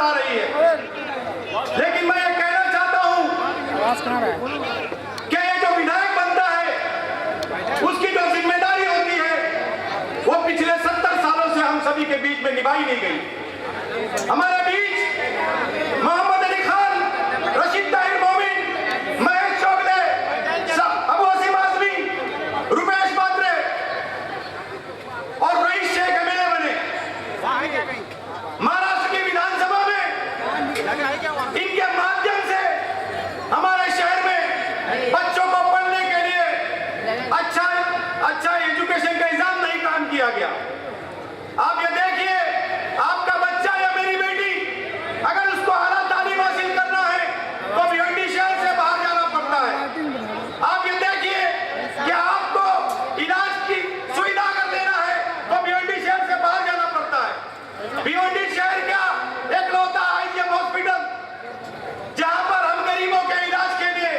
आ रही है। लेकिन मैं ये कहना चाहता हूं कि ये जो विधायक बनता है उसकी जो जिम्मेदारी होती है वो पिछले 70 सालों से हम सभी के बीच में निभाई नहीं गई। हमारे बीच मोहम्मद अली खान, रशीद ताहिर मोमिन, महेश चोगले, अबू वसीम आजमी, रुपेश बात्रे और रईस शेख एमएलए बने। महाराष्ट्र की विधानसभा में इनके माध्यम से हमारे शहर में बच्चों को पढ़ने के लिए अच्छा एजुकेशन का इंतजाम नहीं काम किया गया। आप ये देखिए, आपका बच्चा या मेरी बेटी अगर उसको आला तालीम हासिल करना है तो भिवंडी शहर से बाहर जाना पड़ता है। आप ये देखिए कि आपको इलाज की सुविधा अगर लेना है तो भिवंडी शहर से बाहर जाना पड़ता है। भिवंडी शहर का एकलौता आईजीएम हॉस्पिटल जहां पर हम गरीबों के इलाज के लिए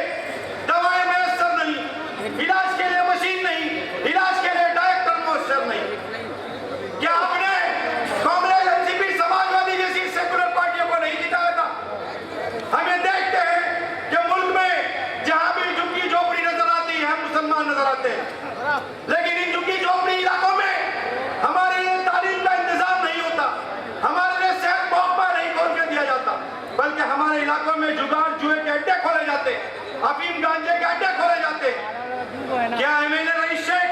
दवाएं मैसर नहीं, इलाज के लिए मशीन नहीं, इलाज के लिए डायरेक्टर मैसर नहीं। क्या आपने कांग्रेस, एनसीपी, समाजवादी जैसी सेकुलर पार्टियों को नहीं जिताया था? हम ये देखते हैं कि मुल्क में जहां भी झुग्गी झोपड़ी नजर आती है मुसलमान नजर आते हैं, लेकिन इन झुग्गी झोपड़ी इलाकों में हमारे लिए तालीम का इंतजाम नहीं होता, हमारे लिए सेहत मौका नहीं खोल के दिया जाता, बल्कि हमारे इलाकों में जुगाड़ जुए के अड्डे खोले जाते, अफीम गांजे के अड्डे खोले जाते। क्या एमएलए रईस शेख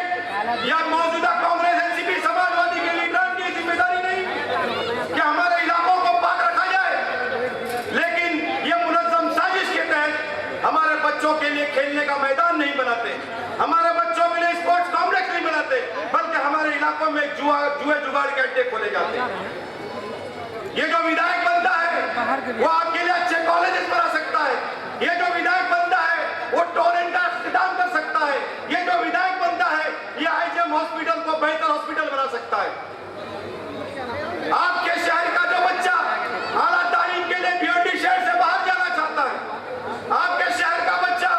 या मौजूदा कांग्रेस, एनसीपी, समाजवादी के लीडर की जिम्मेदारी नहीं कि हमारे इलाकों को पाक रखा जाए? लेकिन ये मुनज़्ज़म साजिश के तहत हमारे बच्चों के लिए खेलने का मैदान नहीं बनाते, हमारे बच्चों के लिए स्पोर्ट्स कॉम्प्लेक्स नहीं बनाते, बल्कि हमारे इलाकों में जुए जुगाड़ के अड्डे खोले जाते हैं। ये जो विधायक बनता है वो आपके लिए अच्छे कॉलेजेस बना सकता है, ये जो विधायक बनता है वो टोरेंट का इख्तिताम कर सकता है, ये जो विधायक बनता है ये आईजीएम हॉस्पिटल को बेहतर हॉस्पिटल बना सकता है। आपके शहर का जो बच्चा आला तालीम के लिए भिवंडी शहर से बाहर जाना चाहता है, आपके शहर का बच्चा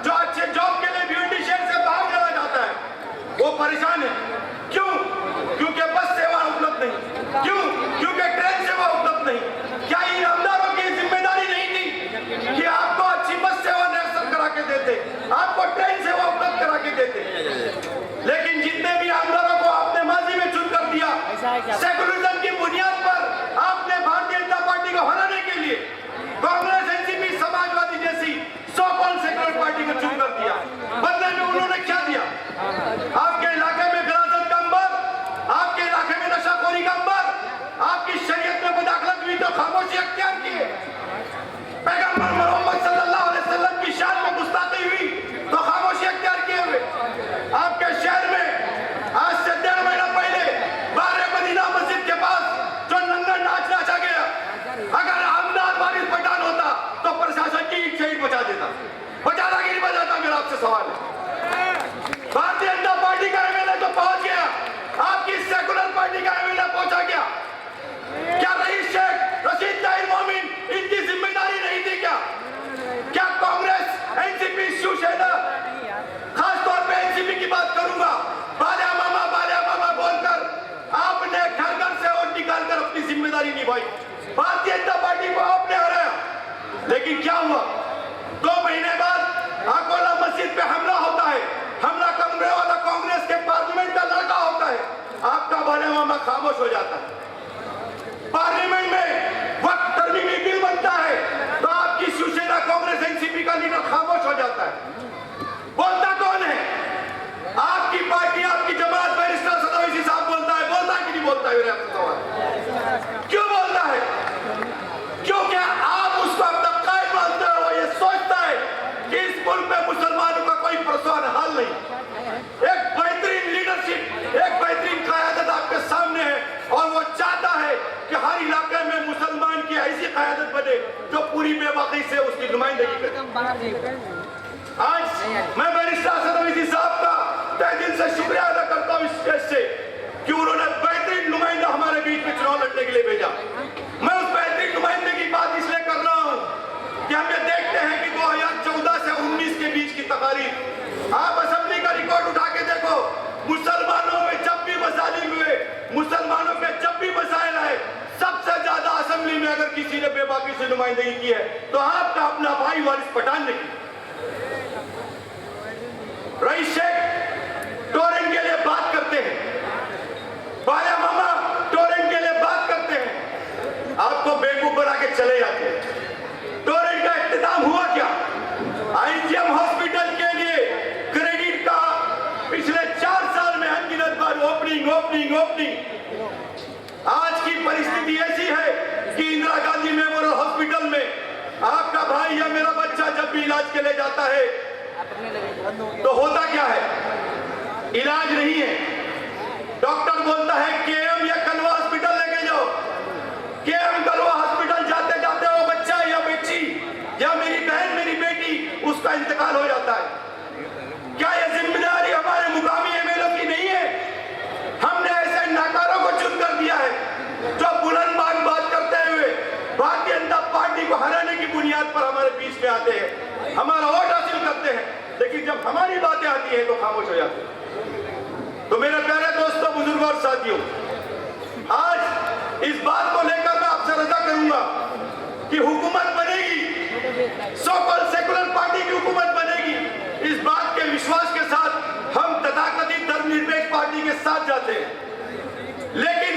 जो अच्छे जॉब के लिए भिवंडी शहर से बाहर जाना चाहता है, वो परेशान है। क्यों? क्योंकि बस सेवा उपलब्ध नहीं। क्यों? क्योंकि ट्रेन सेवा उपलब्ध नहीं। क्या इन आमदारों की जिम्मेदारी नहीं थी कि आपको अच्छी बस सेवा मैसर करा के देते, आपको ट्रेन सेवा उपलब्ध करा के देते? लेकिन जितने भी आमदारों को आपने माजी में चुन कर दिया, सेकुलरिज्म की बुनियाद पर आपने भारतीय जनता पार्टी को हराने के लिए कांग्रेस, एनसीपी, समाजवादी जैसी सो कॉल्ड सेकुलर पार्टी को चुन कर दिया। बदले में उन्होंने क्या दिया? आपके इलाके में गिरासत का अंबर, आपके इलाके में नशाखोरी का अंबर, आपकी शरीयत में मुदाखलत हुई तो खामोशी अख्तियार की है। पैगंबर मोहम्मद सल्लल्लाहु अलैहि वसल्लम की शान में गुस्ताखी हुई तो खामोशी अख्तियार किए हुए। आपके शहर में आज से 1.5 महीना पहले बारे मदीना मस्जिद के पास जो नंगा नाच नाचा गया, अगर आमदार वारिस पठान होता तो प्रशासन की ईंट से ईंट बचा देता, बचाता कि नहीं बचाता? मेरा आपसे सवाल है। भारतीय जनता पार्टी का एमएलए तो पहुंच गया, आपकी सेकुलर पार्टी का एमएलए पहुंचा गया। क्या रईस शेख, रशीद ताहिर मोमिन इनकी जिम्मेदारी नहीं थी क्या? क्या कांग्रेस, एनसीपी, शिवसेना, खासतौर पे एनसीपी की बात करूंगा, बाल्या मामा बोलकर आपने घर घर से वोट निकालकर अपनी जिम्मेदारी निभाई, भारतीय जनता पार्टी को आपने हराया। लेकिन क्या हुआ? 2 महीने बाद अकोला मस्जिद पे हमला होता है, हमला करने वाला कांग्रेस के पार्लियामेंट का लड़का होता है, आपका बाल्या मामा खामोश हो जाता है। पार्लियामेंट में वक्त तरमीमी बिल बनता है तो आपकी शिवसेना, कांग्रेस, एनसीपी का लीडर खामोश हो जाता है। बोलता कौन है? आपकी पार्टी, आपकी जमात, बैरिस्टर सदावैसी साहब बोलता है कि नहीं बोलता है? मेरे आपसे सवाल, क्यों बोलता है? क्योंकि आप उसको अपना कायद मानते हो। ये सोचता है कि इस मुल्क में मुसलमानों का कोई प्रश्न हल नहीं। एक बेहतरीन लीडरशिप, एक बेहतरीन क़यादत आपके सामने है और वो चाहता है कि हर इलाके में मुसलमान की ऐसी क़यादत बने जो पूरी बेबाकी से उसकी नुमाइंदगी करे। आज मैं बैरिस्टर सदावैसी साहब का तहे दिल से शुक्रिया अदा करता हूँ इस स्टेज से कि उन्होंने बेहतरीन नुमाइंदा हमारे बीच में चुनाव लड़ने के लिए भेजा। मैं उस बेहतरीन नुमाइंदे की बात इसलिए कर रहा हूँ कि हम ये देखते हैं कि 2014 से 19 के बीच की तकारीर, आप असेंबली का रिकॉर्ड उठा के देखो, मुसलमानों में जब भी मसाइल हुए, मुसलमानों में जब भी मसाइल आए, सबसे ज्यादा असेंबली में अगर किसी ने बेबाकी से नुमाइंदगी की है, तो आपका अपना भाई वारिस पठान ने की। रईस शेख टोरेंट के लिए बात करते हैं, बाया मामा टोरेंट के लिए बात करते हैं, आपको बेवकूफ बना के चले जाते हैं। टोरेंट का इख्तिताम हुआ क्या? आईजीएम हॉस्पिटल के लिए क्रेडिट का पिछले 4 साल में अनगिनत बार ओपनिंग। आज की परिस्थिति ऐसी है कि इंदिरा गांधी मेमोरियल हॉस्पिटल में आपका भाई या मेरा बच्चा जब भी इलाज के लिए जाता है तो होता क्या है? इलाज नहीं है। डॉक्टर बोलता है केएम या कलवा हॉस्पिटल लेके जाओ। केएम कलवा हॉस्पिटल जाते जाते वो बच्चा या बच्ची या मेरी बहन मेरी बेटी उसका इंतकाल हो जाता है। क्या यह जिम्मेदारी हमारे मुकामी एमएलओ की नहीं है? हमने ऐसे नाकारों को चुन कर दिया है जो बुलंद बात करते हुए भारतीय जनता पार्टी को हराने की बुनियाद पर हमारे बीच में आते हैं, हमारा वोट हासिल करते हैं, लेकिन जब हमारी बातें आती हैं तो खामोश हो जाते हैं। तो मेरे प्यारे दोस्तों, बुजुर्गों और साथियों, आज इस बात को लेकर मैं आपसे रजा करूंगा कि हुकूमत बनेगी, सो कॉल्ड सेकुलर पार्टी की हुकूमत बनेगी। इस बात के विश्वास के साथ हम तथाकथित धर्मनिरपेक्ष पार्टी के साथ जाते हैं, लेकिन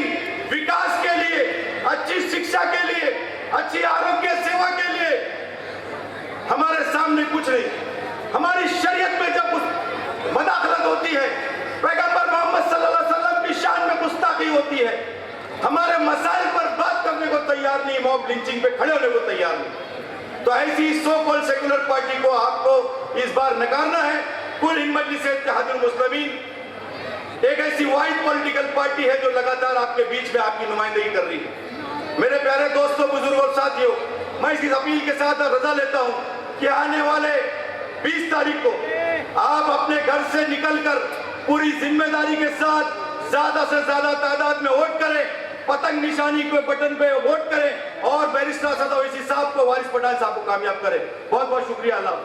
विकास के लिए, अच्छी शिक्षा के लिए, अच्छी आरोग्य सेवा के लिए हमारे सामने कुछ नहीं। हमारी शरीयत में जब मदाखलत होती है, पैगंबर मोहम्मद सल्लल्लाहु अलैहि वसल्लम की शान में गुस्ताखी होती है, हमारे मसाइल पर बात करने को तैयार नहीं, मॉब लिंचिंग पे खड़े होने को तैयार नहीं। तो ऐसी सो कॉल्ड सेकुलर पार्टी को आपको इस बार नकारना है। कुल हिंद मजलिस इत्तेहादुल मुस्लिमीन एक ऐसी वाइड पॉलिटिकल पार्टी है जो लगातार आपके बीच में आपकी नुमाइंदगी कर रही है। मेरे प्यारे दोस्तों, बुजुर्गों और साथियों, मैं इस अपील के साथ रजा लेता हूं कि आने वाले 20 तारीख को आप अपने घर से निकलकर पूरी जिम्मेदारी के साथ ज्यादा से ज्यादा तादाद में वोट करें, पतंग निशानी के बटन पे वोट करें और बैरिस्टर असद ओवैसी साहब को, वारिस पठान साहब को कामयाब करें। बहुत बहुत शुक्रिया। अल्लाह।